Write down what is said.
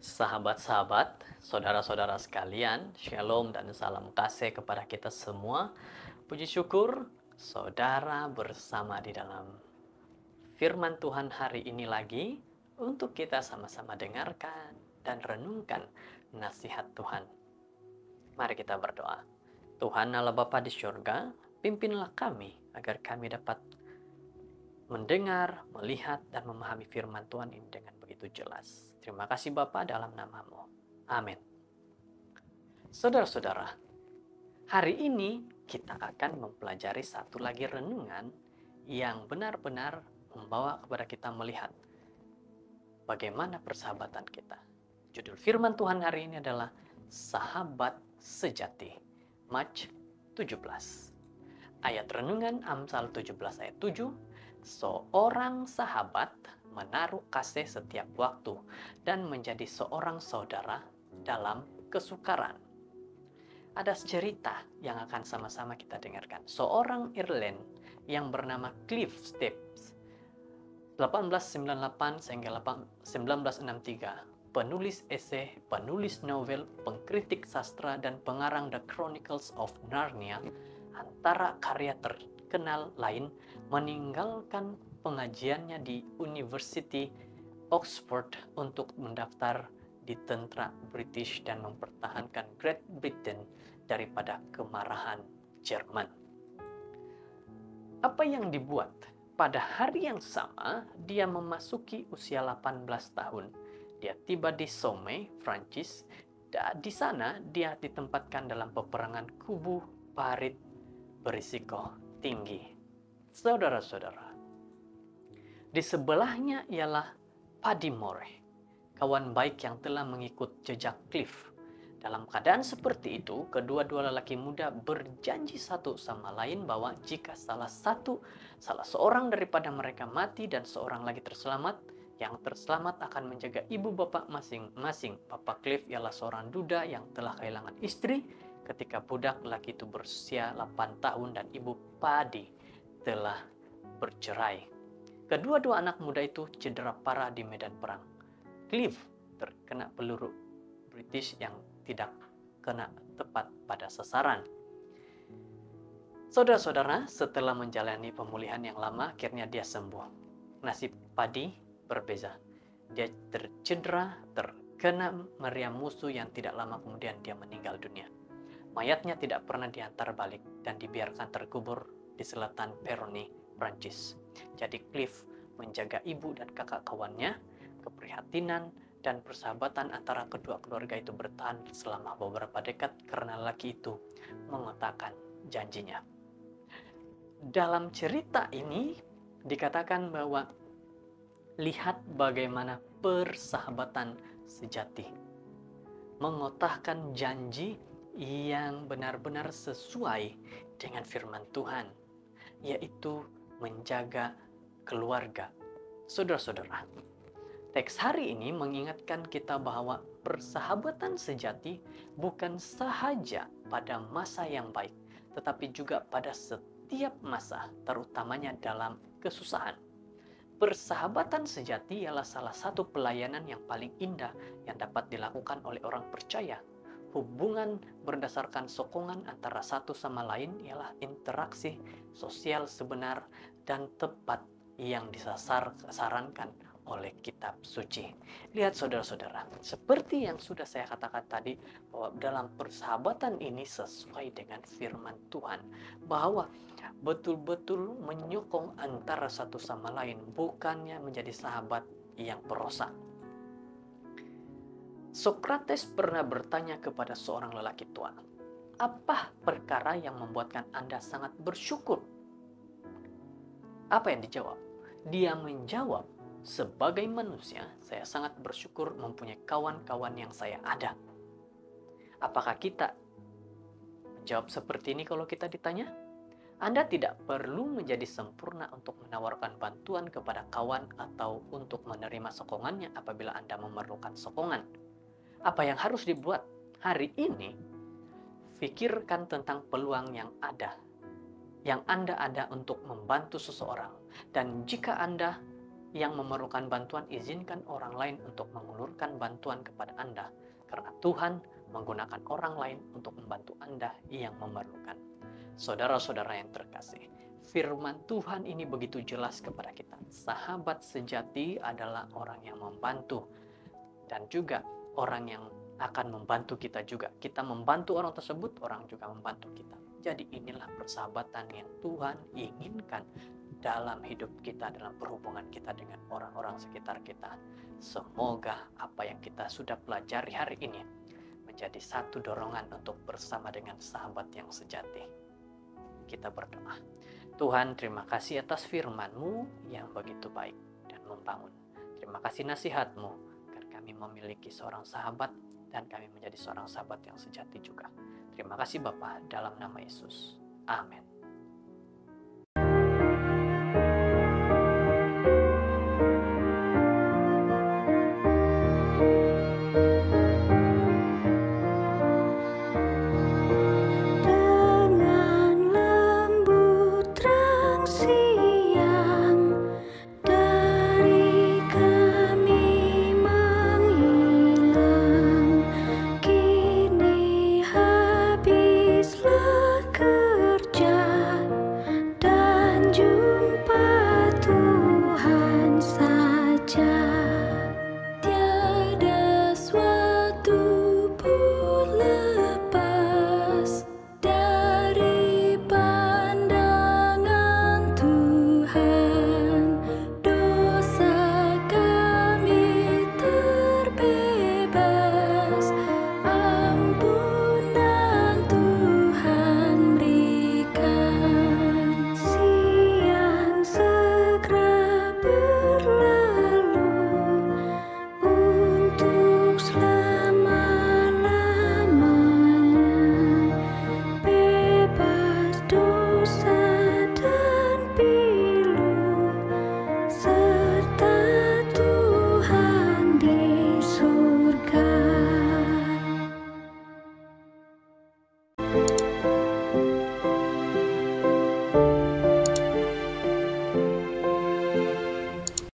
Sahabat-sahabat, saudara-saudara sekalian, shalom dan salam kasih kepada kita semua. Puji syukur, saudara bersama di dalam firman Tuhan hari ini lagi untuk kita sama-sama dengarkan dan renungkan nasihat Tuhan. Mari kita berdoa. Tuhan Allah Bapa di surga, pimpinlah kami agar kami dapat mendengar, melihat, dan memahami firman Tuhan ini dengan begitu jelas. Terima kasih Bapa dalam nama-Mu. Amin. Saudara-saudara, hari ini kita akan mempelajari satu lagi renungan yang benar-benar membawa kepada kita melihat bagaimana persahabatan kita. Judul firman Tuhan hari ini adalah Sahabat Sejati. Maj 17. Ayat renungan Amsal 17 ayat 7. Seorang sahabat menaruh kasih setiap waktu dan menjadi seorang saudara dalam kesukaran. Ada cerita yang akan sama-sama kita dengarkan. Seorang Ireland yang bernama Cliff Staples, 1898 sehingga 1963, penulis esai, penulis novel, pengkritik sastra, dan pengarang The Chronicles of Narnia, antara karya terkenal lain, meninggalkan pengajiannya di University Oxford untuk mendaftar di tentara British dan mempertahankan Great Britain daripada kemarahan Jerman. Apa yang dibuat? Pada hari yang sama, dia memasuki usia 18 tahun. Dia tiba di Somme, Prancis. Di sana, dia ditempatkan dalam peperangan kubu parit berisiko tinggi. Saudara-saudara, di sebelahnya ialah Paddy Moray, kawan baik yang telah mengikut jejak Cliff. Dalam keadaan seperti itu, kedua-dua lelaki muda berjanji satu sama lain bahwa jika salah seorang daripada mereka mati dan seorang lagi terselamat, yang terselamat akan menjaga ibu bapak masing-masing. Bapak Cliff ialah seorang duda yang telah kehilangan istri ketika budak laki itu berusia 8 tahun dan ibu Paddy telah bercerai. Kedua-dua anak muda itu cedera parah di medan perang. Cliff terkena peluru British yang tidak kena tepat pada sasaran. Saudara-saudara, setelah menjalani pemulihan yang lama, akhirnya dia sembuh. Nasib Paddy berbeza. Dia tercedera, terkena meriam musuh yang tidak lama kemudian dia meninggal dunia. Mayatnya tidak pernah diantar balik dan dibiarkan terkubur di selatan Peroni, Prancis. Jadi Cliff menjaga ibu dan kakak kawannya. Keprihatinan dan persahabatan antara kedua keluarga itu bertahan selama beberapa dekad karena lelaki itu mengotakkan janjinya. Dalam cerita ini dikatakan bahwa lihat bagaimana persahabatan sejati. Mengotakkan janji yang benar-benar sesuai dengan firman Tuhan, yaitu menjaga keluarga. Saudara-saudara, teks hari ini mengingatkan kita bahwa persahabatan sejati bukan sahaja pada masa yang baik, tetapi juga pada setiap masa, terutamanya dalam kesusahan. Persahabatan sejati ialah salah satu pelayanan yang paling indah yang dapat dilakukan oleh orang percaya. Hubungan berdasarkan sokongan antara satu sama lain ialah interaksi sosial sebenar dan tepat yang disarankan oleh kitab suci. Lihat saudara-saudara, seperti yang sudah saya katakan tadi, bahwa dalam persahabatan ini sesuai dengan firman Tuhan, bahwa betul-betul menyokong antara satu sama lain, bukannya menjadi sahabat yang perosak. Sokrates pernah bertanya kepada seorang lelaki tua, apa perkara yang membuatkan Anda sangat bersyukur? Apa yang dijawab? Dia menjawab, sebagai manusia, saya sangat bersyukur mempunyai kawan-kawan yang saya ada. Apakah kita menjawab seperti ini kalau kita ditanya? Anda tidak perlu menjadi sempurna untuk menawarkan bantuan kepada kawan atau untuk menerima sokongannya apabila Anda memerlukan sokongan. Apa yang harus dibuat hari ini? Pikirkan tentang peluang yang Anda ada untuk membantu seseorang. Dan jika Anda yang memerlukan bantuan, izinkan orang lain untuk mengulurkan bantuan kepada Anda, karena Tuhan menggunakan orang lain untuk membantu Anda yang memerlukan. Saudara-saudara yang terkasih, firman Tuhan ini begitu jelas kepada kita. Sahabat sejati adalah orang yang membantu, dan juga orang yang akan membantu kita juga. Kita membantu orang tersebut, orang juga membantu kita. Jadi inilah persahabatan yang Tuhan inginkan dalam hidup kita, dalam perhubungan kita dengan orang-orang sekitar kita. Semoga apa yang kita sudah pelajari hari ini menjadi satu dorongan untuk bersama dengan sahabat yang sejati. Kita berdoa. Tuhan, terima kasih atas firman-Mu yang begitu baik dan membangun. Terima kasih nasihat-Mu agar kami memiliki seorang sahabat dan kami menjadi seorang sahabat yang sejati juga. Terima kasih Bapa, dalam nama Yesus. Amin.